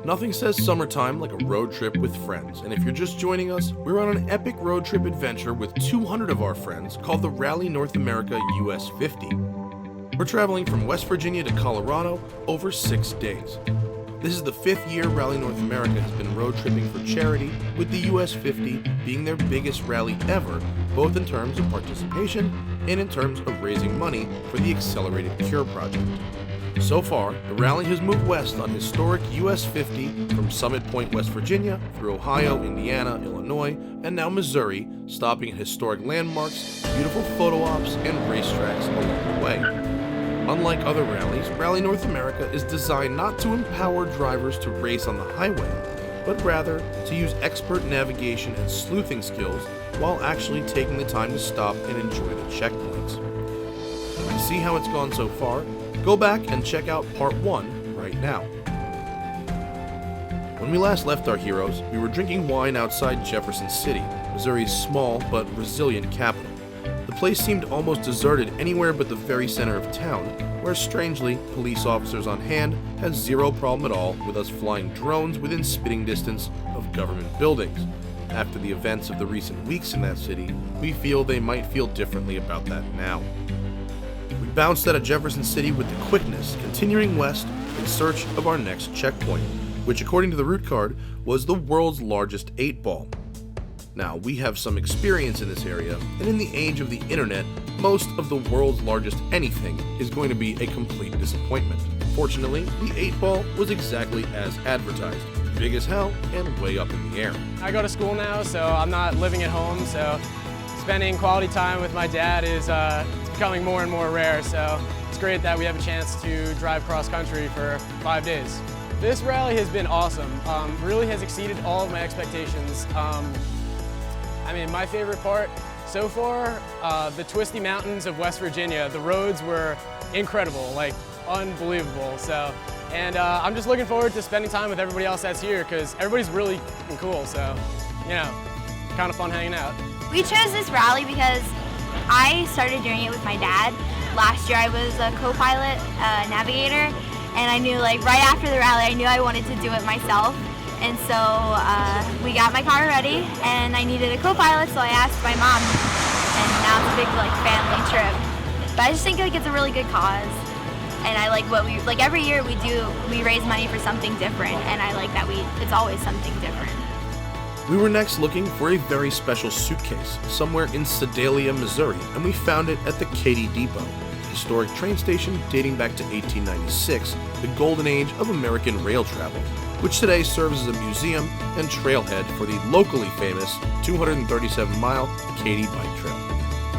Nothing says summertime like a road trip with friends, and if you're just joining us, we're on an epic road trip adventure with 200 of our friends called the Rally North America US50. We're traveling from West Virginia to Colorado over 6 days. This is the 5th year Rally North America has been road tripping for charity, with the US50 being their biggest rally ever, both in terms of participation and in terms of raising money for the Accelerated Cure project. So far, the rally has moved west on historic US 50 from Summit Point, West Virginia, through Ohio, Indiana, Illinois, and now Missouri, stopping at historic landmarks, beautiful photo ops, and racetracks along the way. Unlike other rallies, Rally North America is designed not to empower drivers to race on the highway, but rather to use expert navigation and sleuthing skills while actually taking the time to stop and enjoy the checkpoints. To see how it's gone so far, go back and check out part 1 right now. When we last left our heroes, we were drinking wine outside Jefferson City, Missouri's small but resilient capital. The place seemed almost deserted anywhere but the very center of town, where strangely, police officers on hand had zero problem at all with us flying drones within spitting distance of government buildings. After the events of the recent weeks in that city, we feel they might feel differently about that now. We bounced out of Jefferson City with the quickness, continuing west in search of our next checkpoint, which according to the route card was the world's largest 8-ball. Now, we have some experience in this area, and in the age of the internet, most of the world's largest anything is going to be a complete disappointment. Fortunately, the 8-ball was exactly as advertised, big as hell and way up in the air. I go to school now, so I'm not living at home, so spending quality time with my dad is becoming more and more rare, so it's great that we have a chance to drive cross country for 5 days. This rally has been awesome. Really has exceeded all of my expectations. My favorite part so far, the twisty mountains of West Virginia. The roads were incredible, like unbelievable. So, and I'm just looking forward to spending time with everybody else that's here because everybody's really cool. So, kind of fun hanging out. We chose this rally because I started doing it with my dad. Last year I was a co-pilot, navigator, and I knew right after the rally I knew I wanted to do it myself. And so we got my car ready and I needed a co-pilot, so I asked my mom, and now it's a big family trip. But I just think it's a really good cause. And I like what every year we raise money for something different, and I like that it's always something different. We were next looking for a very special suitcase somewhere in Sedalia, Missouri, and we found it at the Katy Depot, a historic train station dating back to 1896, the golden age of American rail travel, which today serves as a museum and trailhead for the locally famous 237-mile Katy Bike Trail.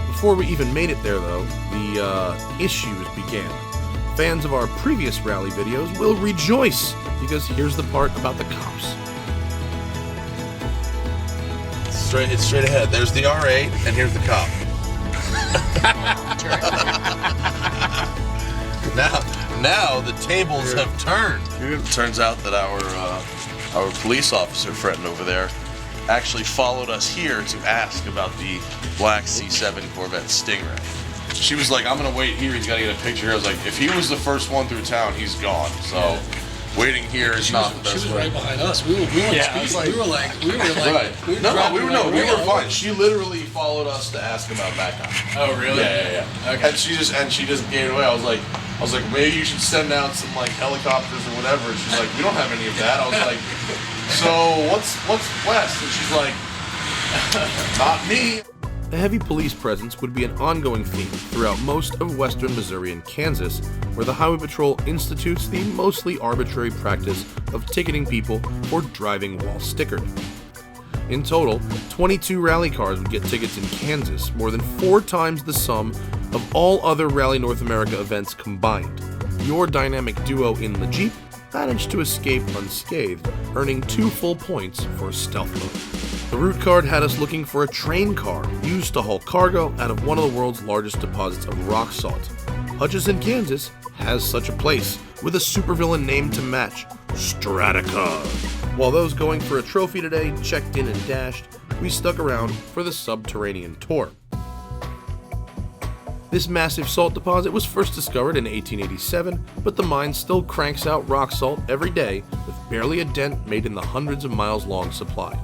Before we even made it there, though, the issues began. Fans of our previous rally videos will rejoice, because here's the part about the cops. It's straight ahead. There's the R8, and here's the cop. Now the tables have turned. It turns out that our police officer friend over there actually followed us here to ask about the black C7 Corvette Stingray. She was like, "I'm gonna wait here. He's gotta get a picture." I was like, "If he was the first one through town, he's gone." So. Waiting here is not the best way. She was right behind us. We were speeding. We were like, right. We were fine. She literally followed us to ask about background. Oh, really? Yeah. Okay. And she just gave it away. I was like, maybe you should send out some helicopters or whatever. And she's like, we don't have any of that. I was like, so what's west? And she's like, not me. A heavy police presence would be an ongoing theme throughout most of western Missouri and Kansas, where the Highway Patrol institutes the mostly arbitrary practice of ticketing people for driving while stickered. In total, 22 rally cars would get tickets in Kansas, more than 4 times the sum of all other Rally North America events combined. Your dynamic duo in the Jeep managed to escape unscathed, earning 2 full points for stealth mode. The route card had us looking for a train car used to haul cargo out of one of the world's largest deposits of rock salt. Hutchinson, Kansas has such a place, with a supervillain name to match, Stratacar. While those going for a trophy today checked in and dashed, we stuck around for the subterranean tour. This massive salt deposit was first discovered in 1887, but the mine still cranks out rock salt every day with barely a dent made in the hundreds of miles long supply.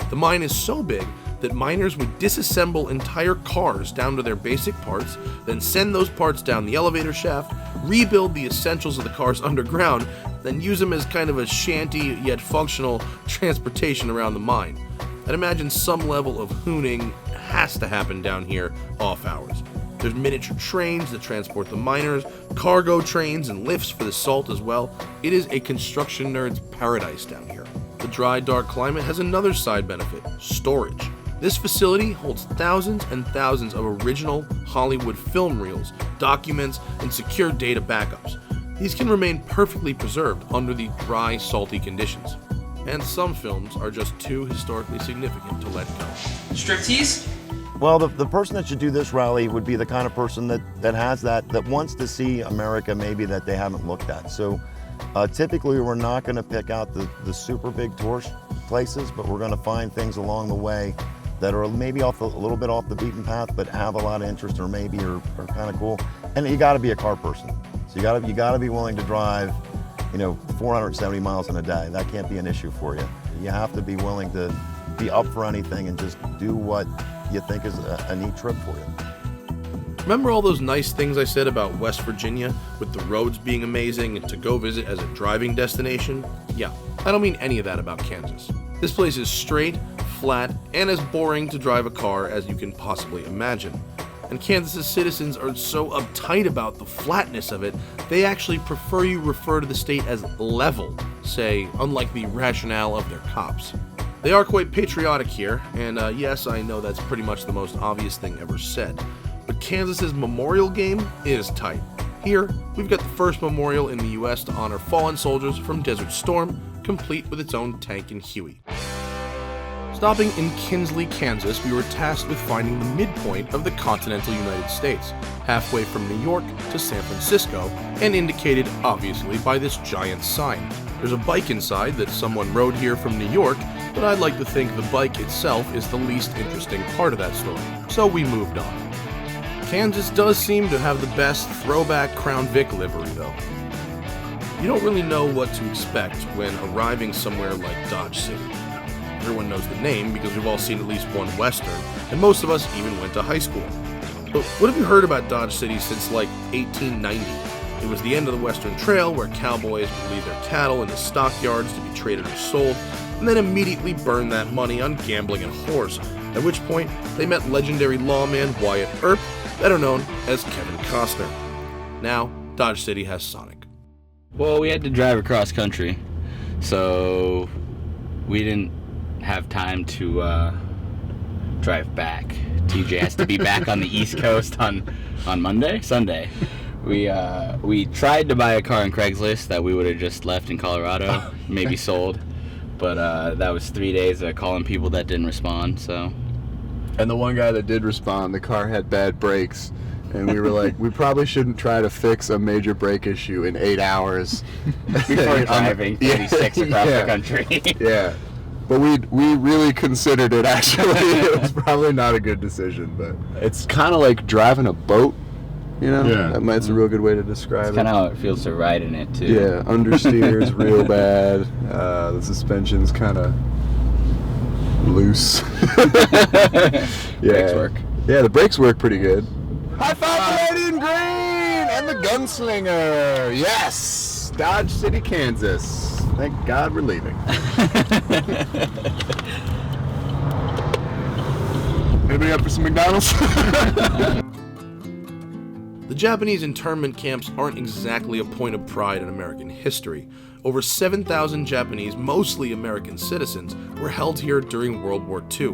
The mine is so big that miners would disassemble entire cars down to their basic parts, then send those parts down the elevator shaft, rebuild the essentials of the cars underground, then use them as kind of a shanty yet functional transportation around the mine. I'd imagine some level of hooning has to happen down here off hours. There's miniature trains that transport the miners, cargo trains and lifts for the salt as well. It is a construction nerd's paradise down here. The dry, dark climate has another side benefit: storage. This facility holds thousands and thousands of original Hollywood film reels, documents, and secure data backups. These can remain perfectly preserved under the dry, salty conditions. And some films are just too historically significant to let go. Striptease? Well, the person that should do this rally would be the kind of person that wants to see America maybe that they haven't looked at. So typically we're not going to pick out the super big tourist places, but we're going to find things along the way that are maybe a little bit off the beaten path, but have a lot of interest or maybe are kind of cool. And you got to be a car person. So you got to be willing to drive, 470 miles in a day. That can't be an issue for you. You have to be willing to be up for anything and just do what you think is a neat trip for you. Remember all those nice things I said about West Virginia, with the roads being amazing and to go visit as a driving destination? Yeah, I don't mean any of that about Kansas. This place is straight, flat, and as boring to drive a car as you can possibly imagine. And Kansas's citizens are so uptight about the flatness of it, they actually prefer you refer to the state as level, say, unlike the rationale of their cops. They are quite patriotic here, and yes, I know that's pretty much the most obvious thing ever said, but Kansas's memorial game is tight. Here, we've got the first memorial in the US to honor fallen soldiers from Desert Storm, complete with its own tank and Huey. Stopping in Kinsley, Kansas, we were tasked with finding the midpoint of the continental United States, halfway from New York to San Francisco, and indicated, obviously, by this giant sign. There's a bike inside that someone rode here from New York, but I'd like to think the bike itself is the least interesting part of that story, so we moved on. Kansas does seem to have the best throwback Crown Vic livery, though. You don't really know what to expect when arriving somewhere like Dodge City. Everyone knows the name because we've all seen at least one Western, and most of us even went to high school. But what have you heard about Dodge City since like 1890? It was the end of the Western Trail where cowboys would leave their cattle into stockyards to be traded or sold, and then immediately burn that money on gambling and whores, at which point they met legendary lawman Wyatt Earp, better known as Kevin Costner. Now, Dodge City has Sonic. Well, we had to drive across country, so we didn't have time to drive back. TJ has to be back on the East Coast on Sunday. We tried to buy a car on Craigslist that we would have just left in Colorado, maybe sold, but that was 3 days of calling people that didn't respond. So, and the one guy that did respond, the car had bad brakes, and we were like, we probably shouldn't try to fix a major brake issue in 8 hours before driving 36 across the country. Yeah. But we really considered it, actually. It was probably not a good decision, but it's kind of like driving a boat, Yeah. That's a real good way to describe it. Kind of how it feels to ride in it, too. Yeah, understeer's real bad. The suspension's kind of loose. Brakes work. Yeah, the brakes work pretty good. High five to Lady in Green and the Gunslinger. Yes, Dodge City, Kansas. Thank God we're leaving. Anybody up for some McDonald's? The Japanese internment camps aren't exactly a point of pride in American history. Over 7,000 Japanese, mostly American citizens, were held here during World War II.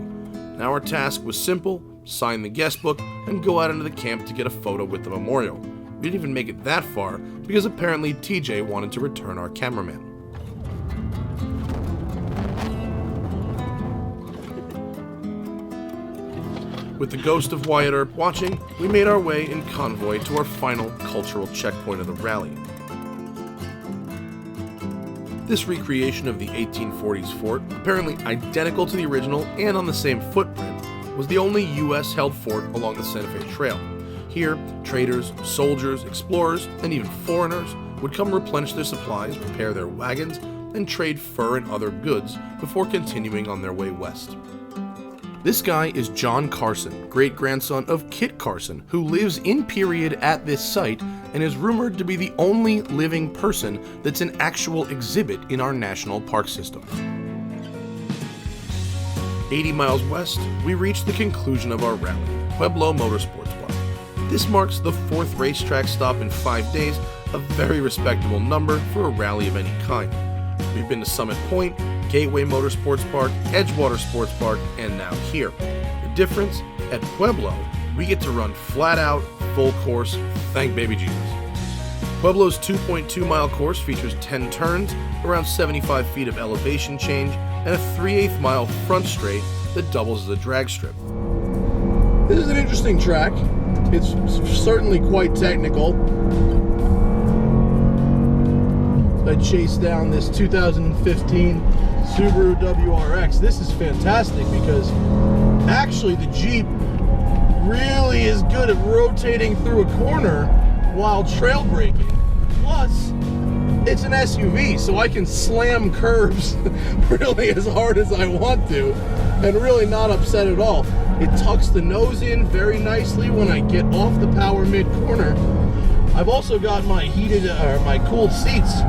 Now our task was simple: sign the guest book and go out into the camp to get a photo with the memorial. We didn't even make it that far because apparently TJ wanted to return our cameraman. With the ghost of Wyatt Earp watching, we made our way in convoy to our final cultural checkpoint of the rally. This recreation of the 1840s fort, apparently identical to the original and on the same footprint, was the only US-held fort along the Santa Fe Trail. Here, traders, soldiers, explorers, and even foreigners would come replenish their supplies, repair their wagons, and trade fur and other goods before continuing on their way west. This guy is John Carson, great-grandson of Kit Carson, who lives in period at this site and is rumored to be the only living person that's an actual exhibit in our national park system. 80 miles west, we reach the conclusion of our rally, Pueblo Motorsports Park. This marks the 4th racetrack stop in 5 days, a very respectable number for a rally of any kind. We've been to Summit Point, Gateway Motorsports Park, Edgewater Sports Park, and now here. The difference, at Pueblo, we get to run flat out, full course, thank baby Jesus. Pueblo's 2.2 mile course features 10 turns, around 75 feet of elevation change, and a 3/8 mile front straight that doubles as a drag strip. This is an interesting track. It's certainly quite technical. I chased down this 2015 Subaru WRX. This is fantastic because actually the Jeep really is good at rotating through a corner while trail braking. Plus, it's an SUV, so I can slam curves really as hard as I want to and really not upset at all. It tucks the nose in very nicely when I get off the power mid-corner. I've also got my my cooled seats.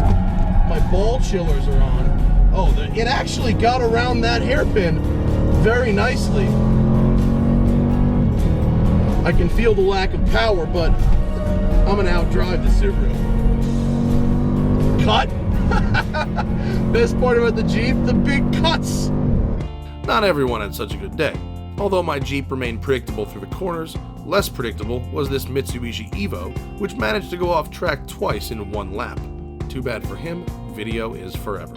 My ball chillers are on. Oh, it actually got around that hairpin very nicely. I can feel the lack of power, but I'm gonna outdrive the Subaru. Cut! Best part about the Jeep, the big cuts! Not everyone had such a good day. Although my Jeep remained predictable through the corners, less predictable was this Mitsubishi Evo, which managed to go off track twice in 1 lap. Too bad for him, video is forever.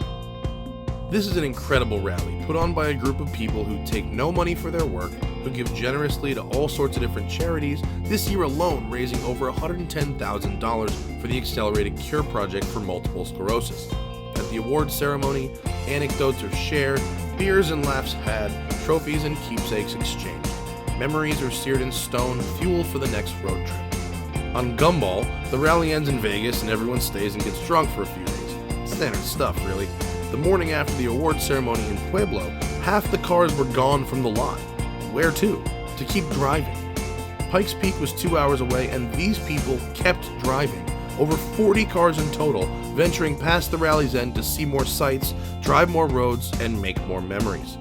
This is an incredible rally put on by a group of people who take no money for their work, who give generously to all sorts of different charities, this year alone raising over $110,000 for the Accelerated Cure Project for multiple sclerosis. At the award ceremony, anecdotes are shared, beers and laughs had, trophies and keepsakes exchanged. Memories are seared in stone, fuel for the next road trip. On Gumball, the rally ends in Vegas and everyone stays and gets drunk for a few days. Standard stuff, really. The morning after the award ceremony in Pueblo, half the cars were gone from the lot. Where to? To keep driving. Pikes Peak was 2 hours away and these people kept driving. Over 40 cars in total, venturing past the rally's end to see more sights, drive more roads, and make more memories.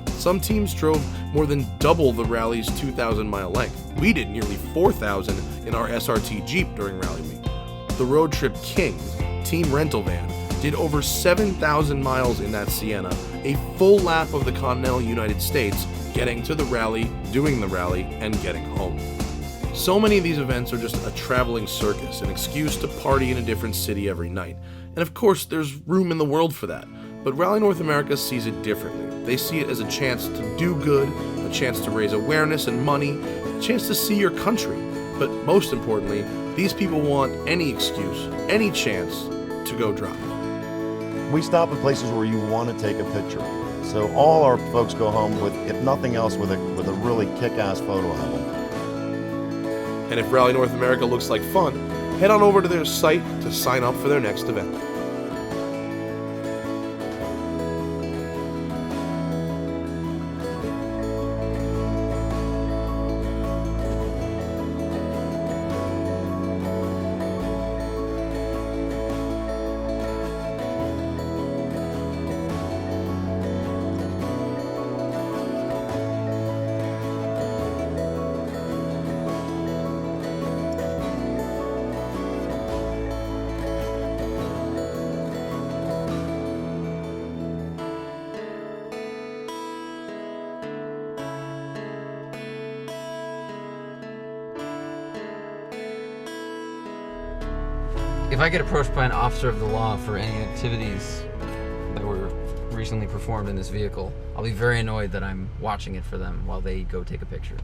Some teams drove more than double the rally's 2,000-mile length. We did nearly 4,000 in our SRT Jeep during Rally Week. The Road Trip Kings, team rental van, did over 7,000 miles in that Sienna, a full lap of the continental United States, getting to the rally, doing the rally, and getting home. So many of these events are just a traveling circus, an excuse to party in a different city every night. And of course, there's room in the world for that. But Rally North America sees it differently. They see it as a chance to do good, a chance to raise awareness and money, a chance to see your country. But most importantly, these people want any excuse, any chance to go drive. We stop at places where you want to take a picture. So all our folks go home with, if nothing else, with a really kick-ass photo album. And if Rally North America looks like fun, head on over to their site to sign up for their next event. If I get approached by an officer of the law for any activities that were recently performed in this vehicle, I'll be very annoyed that I'm watching it for them while they go take a picture.